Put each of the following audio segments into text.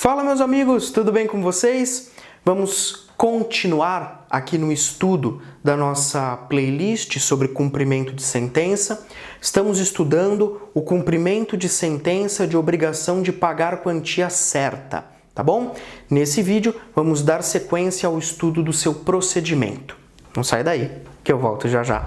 Fala, meus amigos, tudo bem com vocês? Vamos continuar aqui no estudo da nossa playlist sobre cumprimento de sentença. Estamos estudando o cumprimento de sentença de obrigação de pagar quantia certa, tá bom? Nesse vídeo, vamos dar sequência ao estudo do seu procedimento. Não sai daí, que eu volto já já.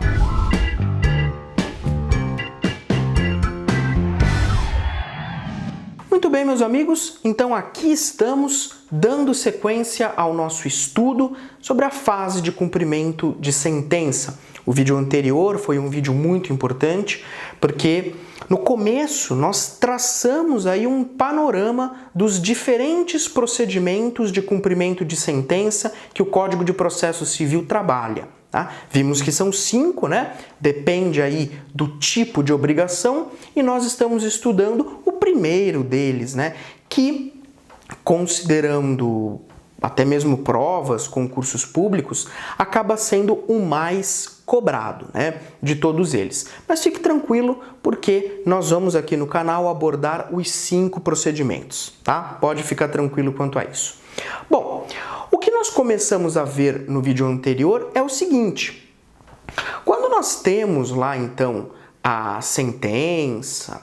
Muito bem, meus amigos, então aqui estamos dando sequência ao nosso estudo sobre a fase de cumprimento de sentença. O vídeo anterior foi um vídeo muito importante porque no começo nós traçamos aí um panorama dos diferentes procedimentos de cumprimento de sentença que o Código de Processo Civil trabalha. Tá? Vimos que são 5, né? Depende aí do tipo de obrigação e nós estamos estudando o primeiro deles, né? Que, considerando até mesmo provas, concursos públicos, acaba sendo o mais cobrado, né? De todos eles. Mas fique tranquilo, porque nós vamos aqui no canal abordar os 5 procedimentos, tá? Pode ficar tranquilo quanto a isso. Bom, o que nós começamos a ver no vídeo anterior é o seguinte: quando nós temos lá então a sentença,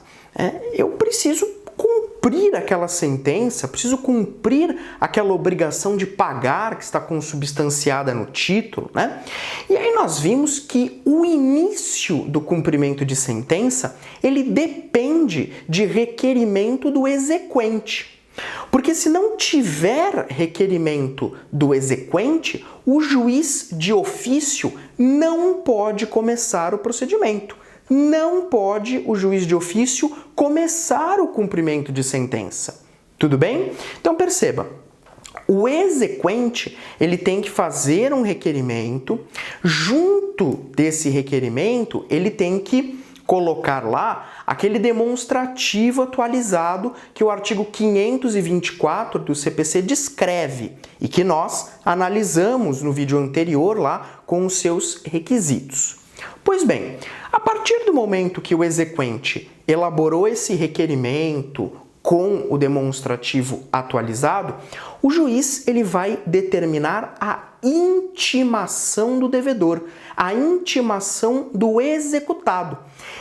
eu preciso cumprir aquela sentença, preciso cumprir aquela obrigação de pagar que está consubstanciada no título, né? E aí nós vimos que o início do cumprimento de sentença, ele depende de requerimento do exequente. Porque se não tiver requerimento do exequente, o juiz de ofício não pode começar o procedimento. Não pode o juiz de ofício começar o cumprimento de sentença. Tudo bem? Então perceba, o exequente, ele tem que fazer um requerimento, junto desse requerimento, ele tem que colocar lá aquele demonstrativo atualizado que o artigo 524 do CPC descreve e que nós analisamos no vídeo anterior lá com os seus requisitos. Pois bem, a partir do momento que o exequente elaborou esse requerimento com o demonstrativo atualizado, o juiz ele vai determinar a intimação do devedor, a intimação do executado.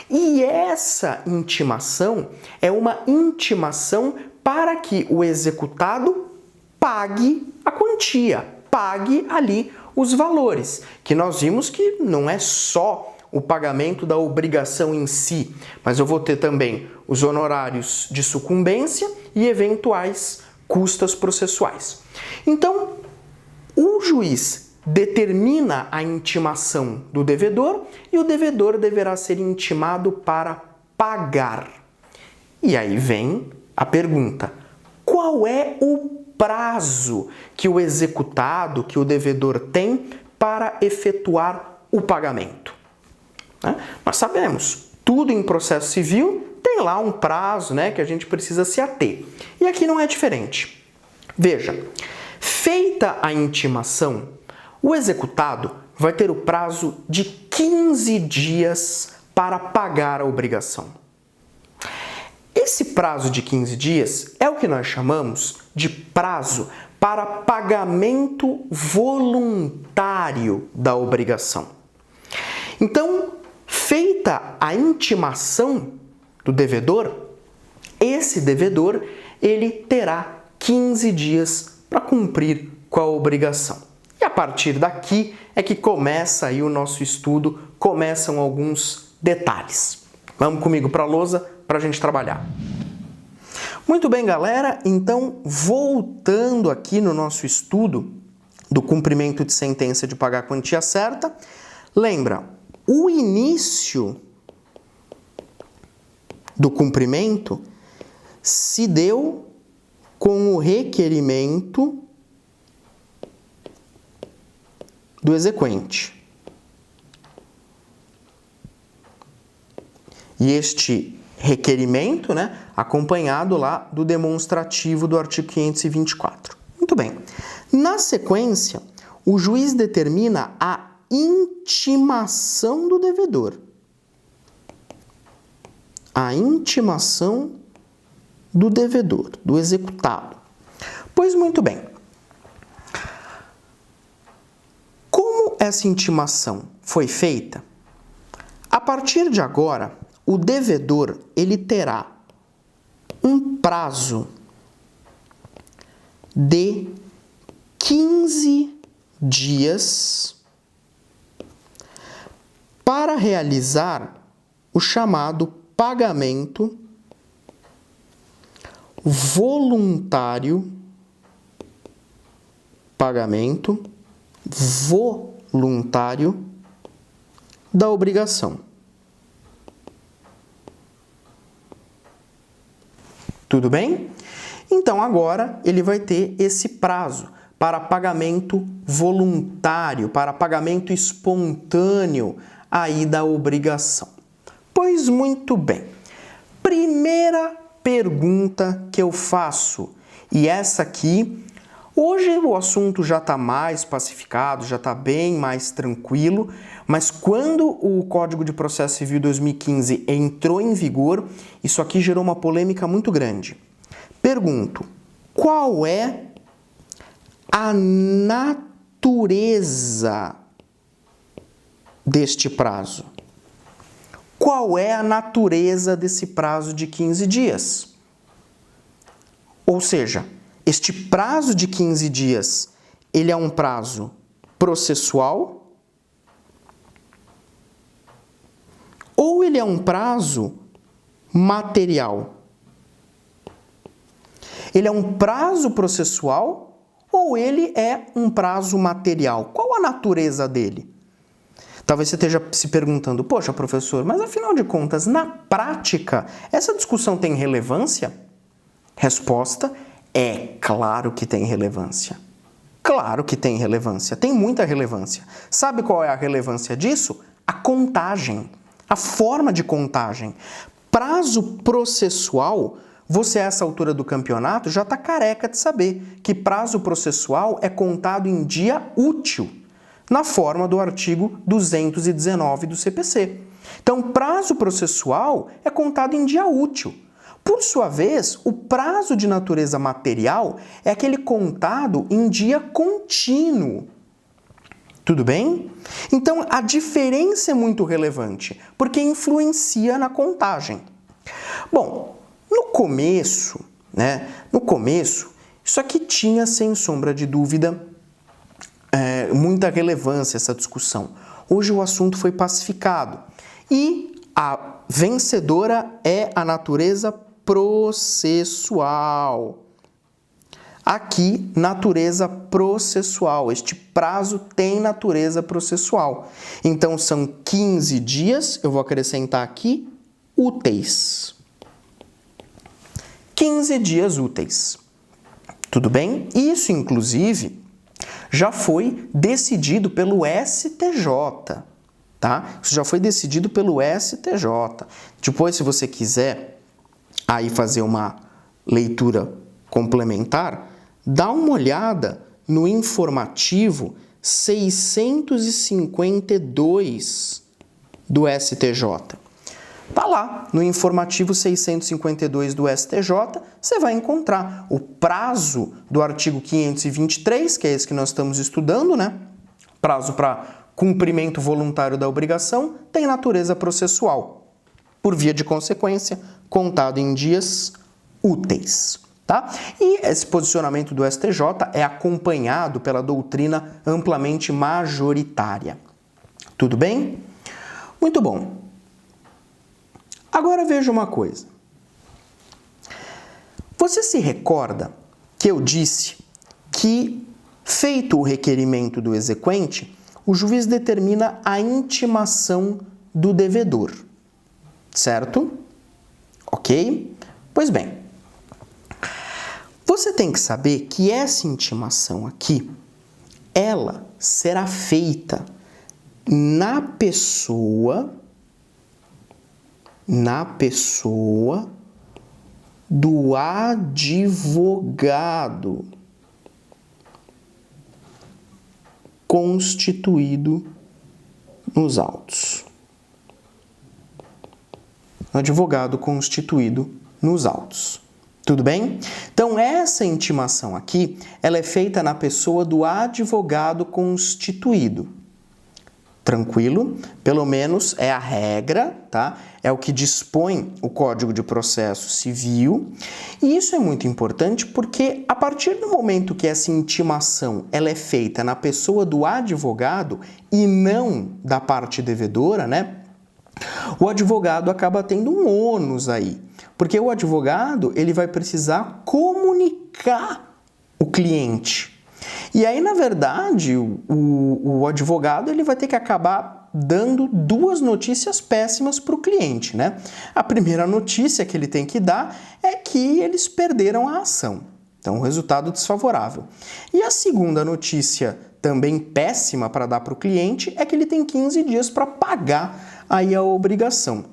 E essa intimação é uma intimação para que o executado pague a quantia, pague ali os valores, que nós vimos que não é só o pagamento da obrigação em si, mas eu vou ter também os honorários de sucumbência e eventuais custas processuais. Então, o juiz determina a intimação do devedor e o devedor deverá ser intimado para pagar. E aí vem a pergunta: qual é o prazo que o executado, que o devedor tem para efetuar o pagamento? Nós sabemos, tudo em processo civil tem lá um prazo, né, que a gente precisa se ater. E aqui não é diferente. Veja, feita a intimação, o executado vai ter o prazo de 15 dias para pagar a obrigação. Esse prazo de 15 dias é o que nós chamamos de prazo para pagamento voluntário da obrigação. Então, feita a intimação do devedor, esse devedor ele terá 15 dias para cumprir com a obrigação. E a partir daqui é que começa aí o nosso estudo, começam alguns detalhes. Vamos comigo para a lousa para a gente trabalhar. Muito bem, galera, então voltando aqui no nosso estudo do cumprimento de sentença de pagar a quantia certa, lembra, o início do cumprimento se deu com o requerimento do exequente. E este requerimento, né, acompanhado lá do demonstrativo do artigo 524. Muito bem. Na sequência, o juiz determina a intimação do devedor. A intimação do devedor, do executado. Pois muito bem. Como essa intimação foi feita? A partir de agora, o devedor ele terá um prazo de 15 dias para realizar o chamado pagamento voluntário, da obrigação. Tudo bem? Então agora ele vai ter esse prazo para pagamento voluntário, para pagamento espontâneo aí da obrigação. Pois muito bem. Primeira pergunta que eu faço, e essa aqui, hoje o assunto já está mais pacificado, já está bem mais tranquilo, mas quando o Código de Processo Civil 2015 entrou em vigor, isso aqui gerou uma polêmica muito grande. Pergunto, qual é a natureza deste prazo? Qual é a natureza desse prazo de 15 dias? Ou seja, este prazo de 15 dias, ele é um prazo processual ou ele é um prazo material? Ele é um prazo processual ou ele é um prazo material? Qual a natureza dele? Talvez você esteja se perguntando, poxa, professor, mas afinal de contas, na prática, essa discussão tem relevância? Resposta, é claro que tem relevância. Claro que tem relevância, tem muita relevância. Sabe qual é a relevância disso? A contagem, a forma de contagem. Prazo processual, você a essa altura do campeonato já está careca de saber que prazo processual é contado em dia útil, na forma do artigo 219 do CPC. Então, prazo processual é contado em dia útil. Por sua vez, o prazo de natureza material é aquele contado em dia contínuo. Tudo bem? Então, a diferença é muito relevante, porque influencia na contagem. Bom, no começo, isso aqui tinha, sem sombra de dúvida, muita relevância essa discussão. Hoje o assunto foi pacificado e a vencedora é a natureza processual. Aqui, natureza processual. Este prazo tem natureza processual. Então, são 15 dias, eu vou acrescentar aqui, úteis. 15 dias úteis. Tudo bem? Isso, inclusive, já foi decidido pelo STJ, tá? Isso já foi decidido pelo STJ. Depois, se você quiser aí fazer uma leitura complementar, dá uma olhada no informativo 652 do STJ. Tá lá, no informativo 652 do STJ, você vai encontrar o prazo do artigo 523, que é esse que nós estamos estudando, né? Prazo para cumprimento voluntário da obrigação tem natureza processual. Por via de consequência, contado em dias úteis, tá? E esse posicionamento do STJ é acompanhado pela doutrina amplamente majoritária. Tudo bem? Muito bom. Agora veja uma coisa. Você se recorda que eu disse que, feito o requerimento do exequente, o juiz determina a intimação do devedor, certo? Ok? Pois bem, você tem que saber que essa intimação aqui, ela será feita na pessoa do advogado constituído nos autos. Advogado constituído nos autos, Tudo bem? Então, essa intimação aqui, ela é feita na pessoa do advogado constituído. Tranquilo? Pelo menos é a regra, tá? É o que dispõe o Código de Processo Civil. E isso é muito importante porque a partir do momento que essa intimação ela é feita na pessoa do advogado e não da parte devedora, né? O advogado acaba tendo um ônus aí, porque o advogado ele vai precisar comunicar o cliente. E aí, na verdade, o advogado ele vai ter que acabar dando duas notícias péssimas para o cliente, né? A primeira notícia que ele tem que dar é que eles perderam a ação. Então, um resultado desfavorável. E a segunda notícia, também péssima para dar para o cliente, é que ele tem 15 dias para pagar aí a obrigação.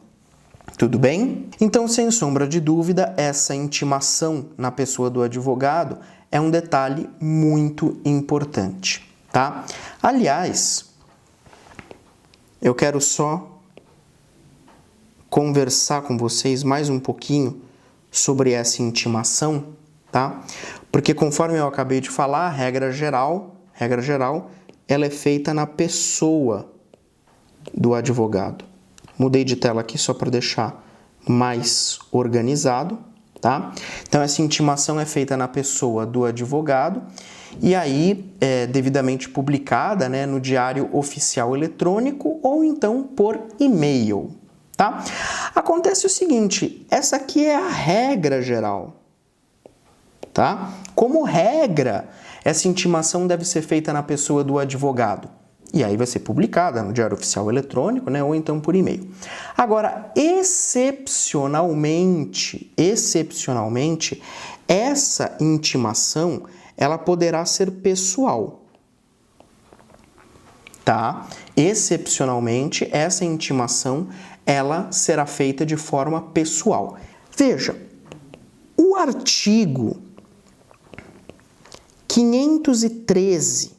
Tudo bem? Então, sem sombra de dúvida, essa intimação na pessoa do advogado é um detalhe muito importante, tá? Aliás, eu quero só conversar com vocês mais um pouquinho sobre essa intimação, tá? Porque conforme eu acabei de falar, a regra geral, ela é feita na pessoa do advogado. Mudei de tela aqui só para deixar mais organizado, tá? Então, essa intimação é feita na pessoa do advogado e aí é devidamente publicada, né, no Diário Oficial Eletrônico ou então por e-mail, tá? Acontece o seguinte, essa aqui é a regra geral, tá? Como regra, essa intimação deve ser feita na pessoa do advogado. E aí vai ser publicada no Diário Oficial Eletrônico, né, ou então por e-mail. Agora, excepcionalmente, essa intimação, ela poderá ser pessoal, tá? Excepcionalmente, essa intimação, ela será feita de forma pessoal. Veja, o artigo 513,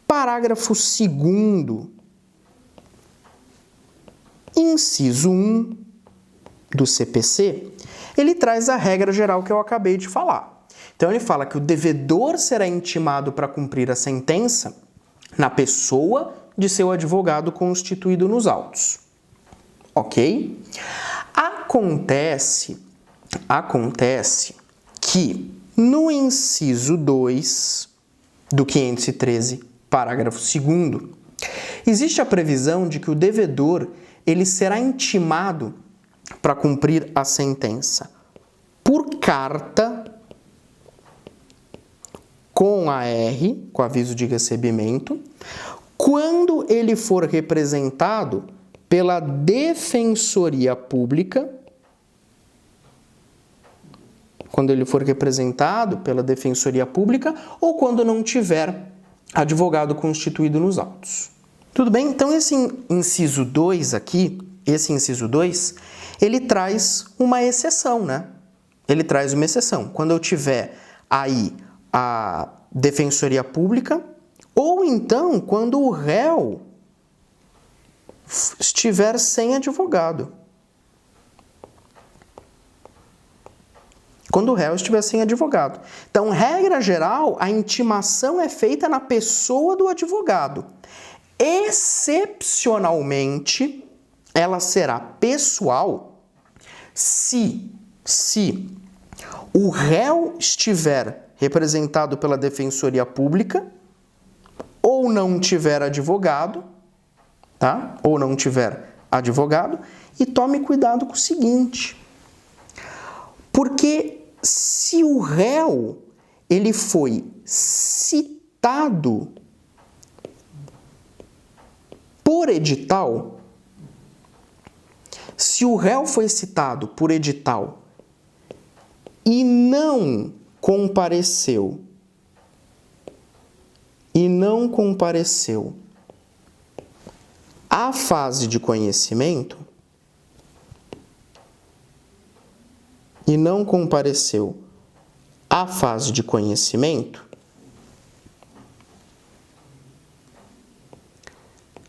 parágrafo 2º, inciso 1 do CPC, ele traz a regra geral que eu acabei de falar. Então, ele fala que o devedor será intimado para cumprir a sentença na pessoa de seu advogado constituído nos autos. Ok? Acontece que no inciso 2 do 513, parágrafo 2º, existe a previsão de que o devedor ele será intimado para cumprir a sentença por carta com AR, com aviso de recebimento, quando ele for representado pela Defensoria Pública, ou quando não tiver advogado constituído nos autos. Tudo bem? Então, esse inciso 2 aqui, ele traz uma exceção, né? Ele traz uma exceção. Quando eu tiver aí a Defensoria Pública, ou então quando o réu estiver sem advogado. Quando o réu estiver sem advogado. Então, regra geral, a intimação é feita na pessoa do advogado. Excepcionalmente, ela será pessoal se o réu estiver representado pela Defensoria Pública ou não tiver advogado, tá? Ou não tiver advogado, e tome cuidado com o seguinte, porque se o réu ele foi citado por edital, e não compareceu à fase de conhecimento,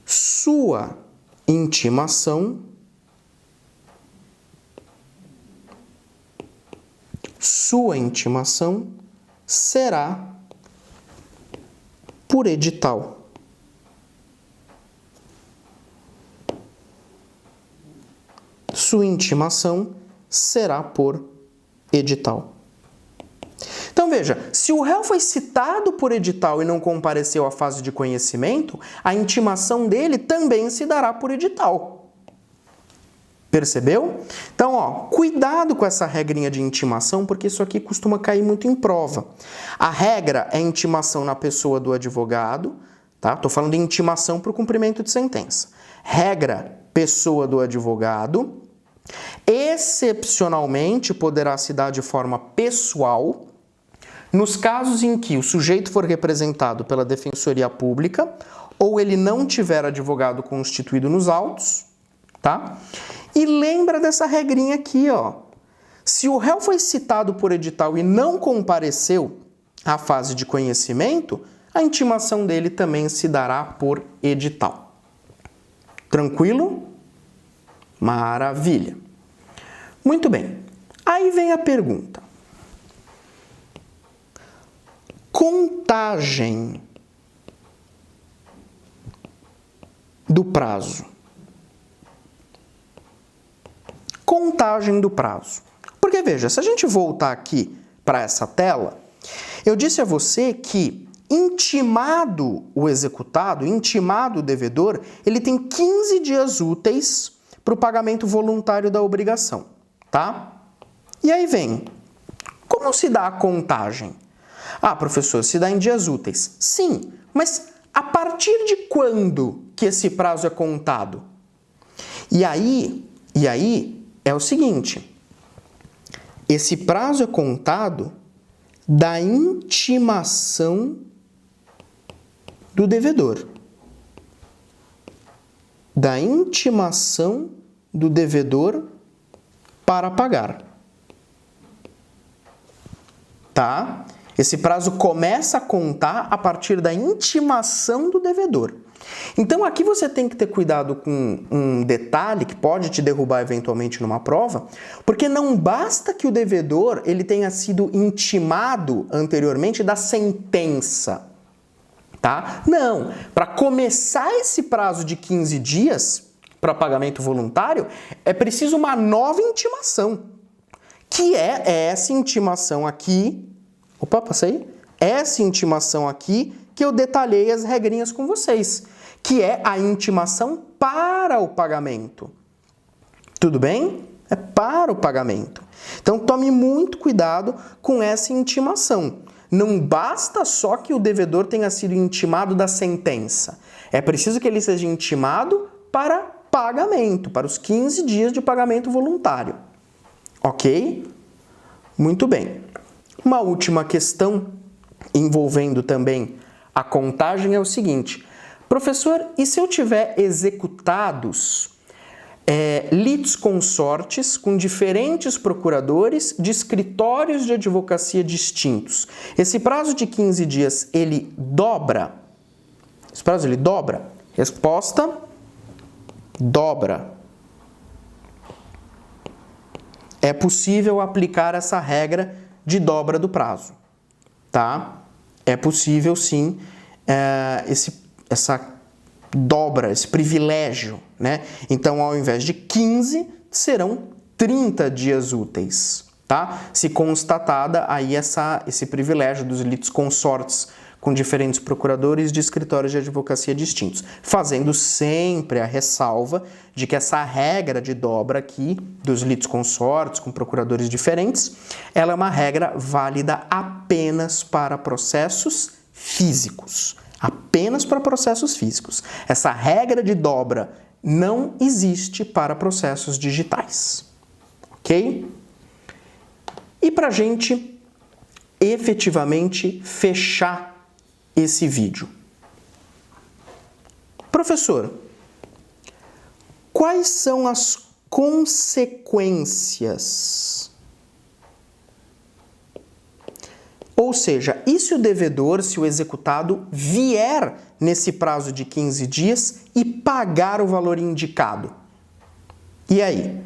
sua intimação sua intimação será por edital. Sua intimação será por edital. Então veja, se o réu foi citado por edital e não compareceu à fase de conhecimento, a intimação dele também se dará por edital. Percebeu? Então, cuidado com essa regrinha de intimação, porque isso aqui costuma cair muito em prova. A regra é intimação na pessoa do advogado, tá? Estou falando de intimação para o cumprimento de sentença. Regra, pessoa do advogado. Excepcionalmente, poderá se dar de forma pessoal, nos casos em que o sujeito for representado pela Defensoria Pública ou ele não tiver advogado constituído nos autos, tá? E lembra dessa regrinha aqui, Se o réu foi citado por edital e não compareceu à fase de conhecimento, a intimação dele também se dará por edital. Tranquilo? Maravilha. Muito bem. Aí vem a pergunta. Contagem do prazo. Contagem do prazo. Porque veja, se a gente voltar aqui para essa tela, eu disse a você que intimado o executado, intimado o devedor, ele tem 15 dias úteis para o pagamento voluntário da obrigação, tá? E aí vem, como se dá a contagem? Ah, professor, se dá em dias úteis. Sim, mas a partir de quando que esse prazo é contado? E aí é o seguinte, esse prazo é contado da intimação do devedor. Da intimação do devedor para pagar. Tá? Esse prazo começa a contar a partir da intimação do devedor. Então aqui você tem que ter cuidado com um detalhe que pode te derrubar eventualmente numa prova, porque não basta que o devedor ele tenha sido intimado anteriormente da sentença. Tá? Não, para começar esse prazo de 15 dias para pagamento voluntário, é preciso uma nova intimação, que é essa intimação aqui, essa intimação aqui que eu detalhei as regrinhas com vocês, que é a intimação para o pagamento. Tudo bem? É para o pagamento. Então tome muito cuidado com essa intimação. Não basta só que o devedor tenha sido intimado da sentença. É preciso que ele seja intimado para pagamento, para os 15 dias de pagamento voluntário. Ok? Muito bem. Uma última questão envolvendo também a contagem é o seguinte. Professor, e se eu tiver executados litisconsortes com diferentes procuradores de escritórios de advocacia distintos? Esse prazo de 15 dias, ele dobra? Esse prazo, ele dobra? Resposta, dobra. É possível aplicar essa regra de dobra do prazo, tá? É possível, sim, essa dobra, esse privilégio, né? Então, ao invés de 15, serão 30 dias úteis, tá? Se constatada aí esse privilégio dos litisconsortes com diferentes procuradores de escritórios de advocacia distintos, fazendo sempre a ressalva de que essa regra de dobra aqui dos litisconsortes com procuradores diferentes, ela é uma regra válida apenas para processos físicos. Apenas para processos físicos. Essa regra de dobra não existe para processos digitais. Ok? E para a gente efetivamente fechar esse vídeo. Professor, quais são as consequências? Ou seja, e se o devedor, se o executado, vier nesse prazo de 15 dias e pagar o valor indicado? E aí?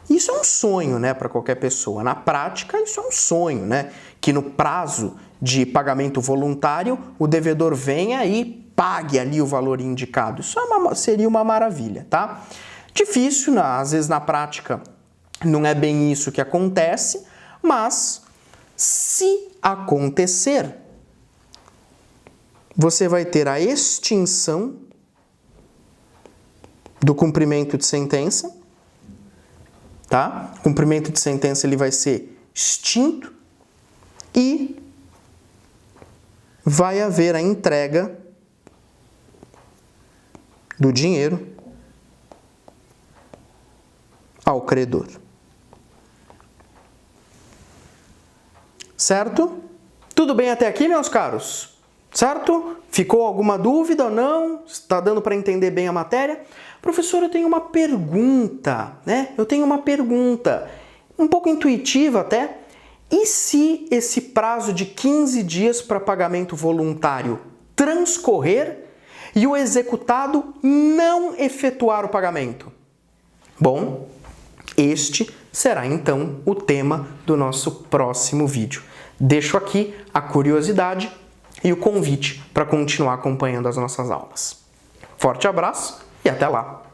Isso é um sonho, né, para qualquer pessoa. Na prática, isso é um sonho, né? Que no prazo de pagamento voluntário, o devedor venha e pague ali o valor indicado. Isso seria uma maravilha, tá? Difícil, às vezes na prática não é bem isso que acontece, mas se acontecer, você vai ter a extinção do cumprimento de sentença, tá? O cumprimento de sentença ele vai ser extinto e vai haver a entrega do dinheiro ao credor. Certo? Tudo bem até aqui, meus caros? Certo? Ficou alguma dúvida ou não? Está dando para entender bem a matéria? Professor, eu tenho uma pergunta, né? Eu tenho uma pergunta, um pouco intuitiva até. E se esse prazo de 15 dias para pagamento voluntário transcorrer e o executado não efetuar o pagamento? Bom, este será então o tema do nosso próximo vídeo. Deixo aqui a curiosidade e o convite para continuar acompanhando as nossas aulas. Forte abraço e até lá!